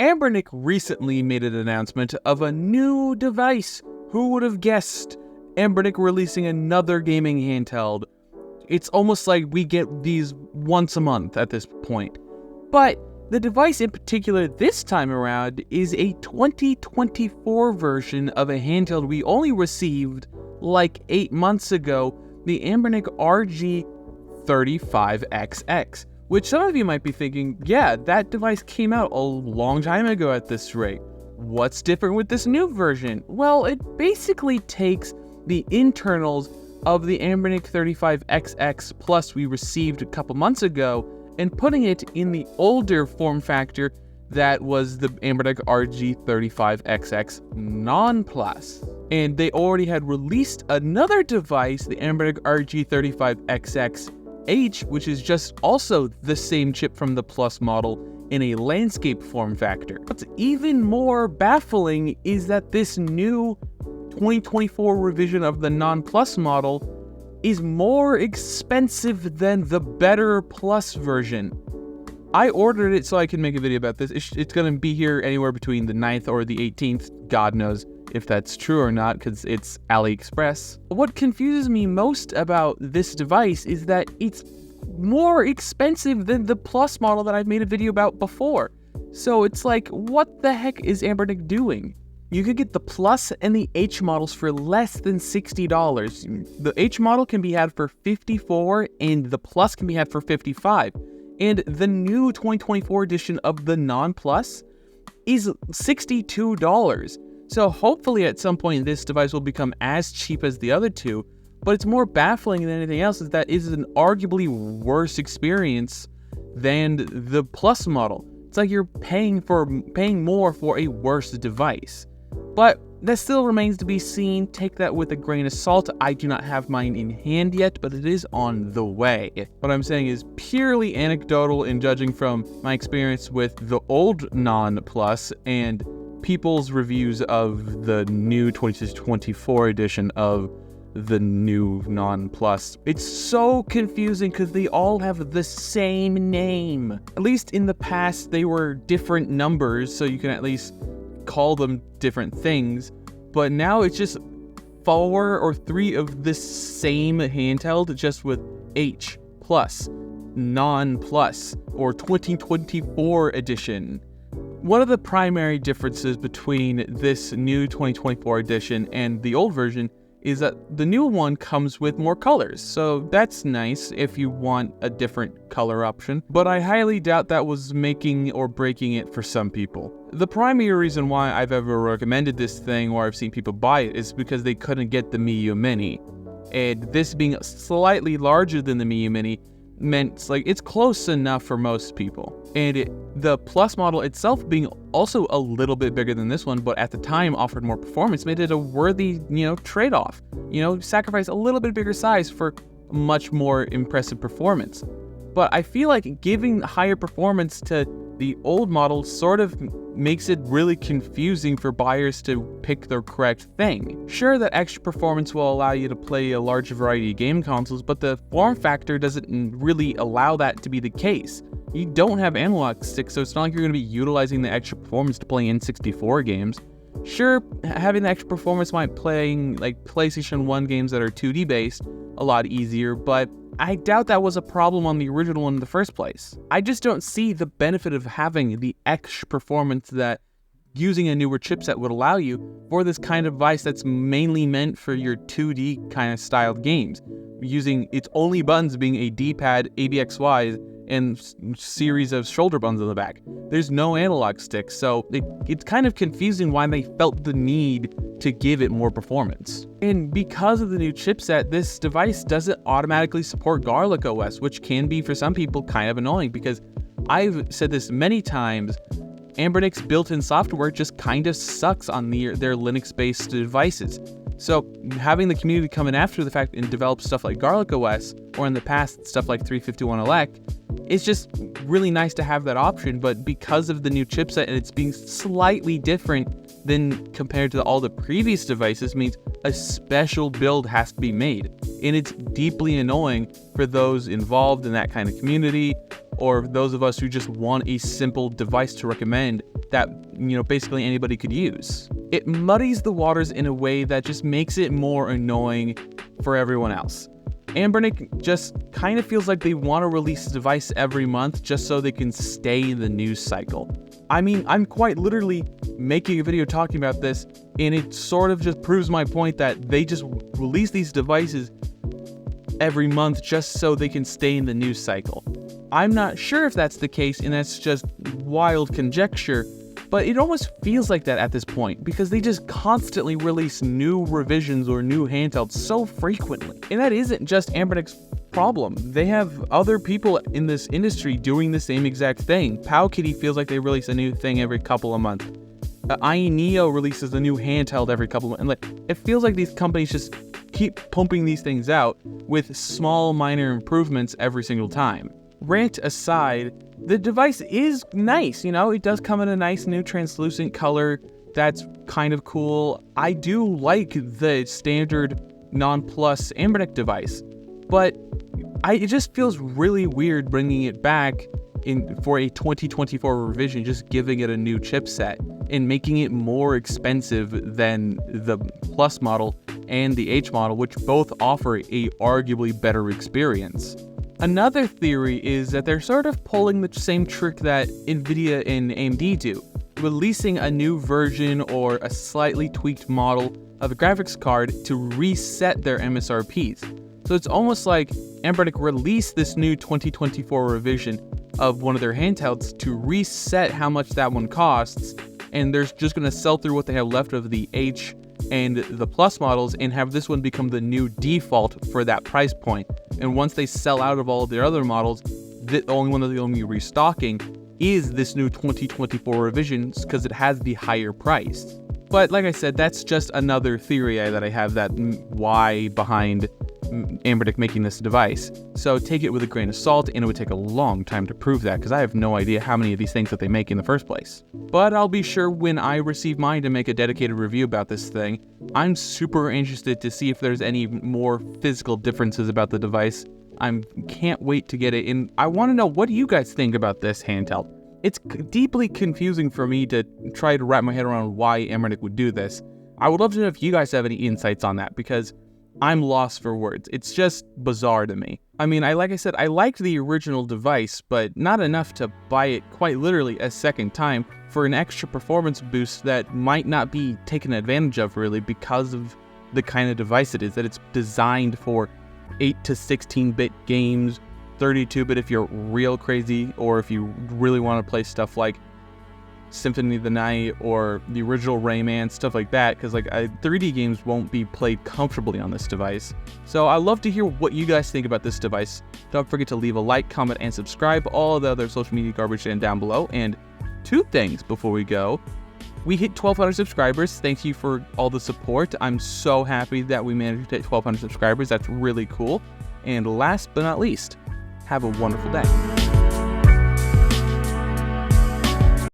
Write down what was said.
Anbernic recently made an announcement of a new device. Who would have guessed? Anbernic releasing another gaming handheld. It's almost like we get these once a month at this point. But the device in particular this time around is a 2024 version of a handheld we only received like 8 months ago, the Anbernic RG35XX. Which some of you might be thinking, yeah, that device came out a long time ago at this rate. What's different with this new version? Well, it basically takes the internals of the Anbernic 35XX Plus we received a couple months ago and putting it in the older form factor that was the Anbernic RG35XX Non-Plus. And they already had released another device, the Anbernic RG35XX H, which is just also the same chip from the Plus model in a landscape form factor. What's even more baffling is that this new 2024 revision of the Non-Plus model is more expensive than the better Plus version. I ordered it so I can make a video about this. It's going to be here anywhere between the 9th or the 18th. God knows if that's true or not, because it's AliExpress. What confuses me most about this device is that it's more expensive than the Plus model that I've made a video about before. So it's like, what the heck is Anbernic doing? You could get the Plus and the H models for less than $60. The H model can be had for $54 and the Plus can be had for $55. And the new 2024 edition of the Non-Plus is $62. So hopefully at some point this device will become as cheap as the other two, but it's more baffling than anything else is that it is an arguably worse experience than the Plus model. It's like you're paying more for a worse device. But that still remains to be seen. Take that with a grain of salt. I do not have mine in hand yet, but it is on the way. What I'm saying is purely anecdotal in judging from my experience with the old Non-Plus and people's reviews of the new 2024 edition of the new Non-Plus. It's so confusing because they all have the same name. At least in the past, they were different numbers, so you can at least call them different things. But now it's just 4 or 3 of the same handheld, just with H Plus, Non-Plus, or 2024 edition. One of the primary differences between this new 2024 edition and the old version is that the new one comes with more colors, so that's nice if you want a different color option, but I highly doubt that was making or breaking it for some people. The primary reason why I've ever recommended this thing or I've seen people buy it is because they couldn't get the Miyoo Mini, and this being slightly larger than the Miyoo Mini meant like it's close enough for most people. And the Plus model itself being also a little bit bigger than this one, but at the time offered more performance, made it a worthy, trade-off. Sacrifice a little bit bigger size for much more impressive performance. But I feel like giving higher performance to the old model sort of makes it really confusing for buyers to pick the correct thing. Sure, that extra performance will allow you to play a larger variety of game consoles, but the form factor doesn't really allow that to be the case. You don't have analog sticks, so it's not like you're going to be utilizing the extra performance to play N64 games. Sure, having the extra performance might playing like PlayStation 1 games that are 2D based a lot easier, but I doubt that was a problem on the original one in the first place. I just don't see the benefit of having the extra performance that using a newer chipset would allow you for this kind of device that's mainly meant for your 2D kind of styled games, using its only buttons being a D-pad, ABXY, and series of shoulder buttons on the back. There's no analog sticks, so it's kind of confusing why they felt the need to give it more performance. And because of the new chipset, this device doesn't automatically support Garlic OS, which can be for some people kind of annoying because I've said this many times, Anbernic's built-in software just kind of sucks on their Linux-based devices. So having the community come in after the fact and develop stuff like Garlic OS, or in the past stuff like 351 Elect, it's just really nice to have that option. But because of the new chipset and it's being slightly different than compared to all the previous devices, means a special build has to be made. And it's deeply annoying for those involved in that kind of community, or those of us who just want a simple device to recommend that, basically anybody could use. It muddies the waters in a way that just makes it more annoying for everyone else. Anbernic just kind of feels like they want to release a device every month just so they can stay in the news cycle. I mean, I'm quite literally making a video talking about this, and it sort of just proves my point that they just release these devices every month just so they can stay in the news cycle. I'm not sure if that's the case, and that's just wild conjecture, but it almost feels like that at this point because they just constantly release new revisions or new handhelds so frequently. And that isn't just Anbernic's problem. They have other people in this industry doing the same exact thing. Powkitty feels like they release a new thing every couple of months. iNeo releases a new handheld every couple of months. And it feels like these companies just keep pumping these things out with small minor improvements every single time. Rant aside, the device is nice, it does come in a nice new translucent color that's kind of cool. I do like the standard non-plus Anbernic device, but it just feels really weird bringing it back for a 2024 revision, just giving it a new chipset and making it more expensive than the Plus model and the H model, which both offer a arguably better experience. Another theory is that they're sort of pulling the same trick that Nvidia and AMD do, releasing a new version or a slightly tweaked model of a graphics card to reset their MSRPs. So it's almost like Anbernic released this new 2024 revision of one of their handhelds to reset how much that one costs, and they're just going to sell through what they have left of the H and the Plus models and have this one become the new default for that price point. And once they sell out of all of their other models, the only one that they'll be restocking is this new 2024 revision because it has the higher price. But like I said, that's just another theory that I have, that why behind Anbernic making this device. So take it with a grain of salt, and it would take a long time to prove that because I have no idea how many of these things that they make in the first place. But I'll be sure when I receive mine to make a dedicated review about this thing. I'm super interested to see if there's any more physical differences about the device. I can't wait to get it, and I want to know, what do you guys think about this handheld? It's deeply confusing for me to try to wrap my head around why Anbernic would do this. I would love to know if you guys have any insights on that, because I'm lost for words. It's just bizarre to me. I mean, like I said, I liked the original device, but not enough to buy it quite literally a second time for an extra performance boost that might not be taken advantage of really because of the kind of device it is, that it's designed for 8 to 16-bit games, 32-bit if you're real crazy, or if you really want to play stuff like Symphony of the Night or the original Rayman, stuff like that, because 3D games won't be played comfortably on this device. So I'd love to hear what you guys think about this device. Don't forget to leave a like, comment, and subscribe. All of the other social media garbage down below. And two things before we go. We hit 1,200 subscribers. Thank you for all the support. I'm so happy that we managed to hit 1,200 subscribers. That's really cool. And last but not least, have a wonderful day.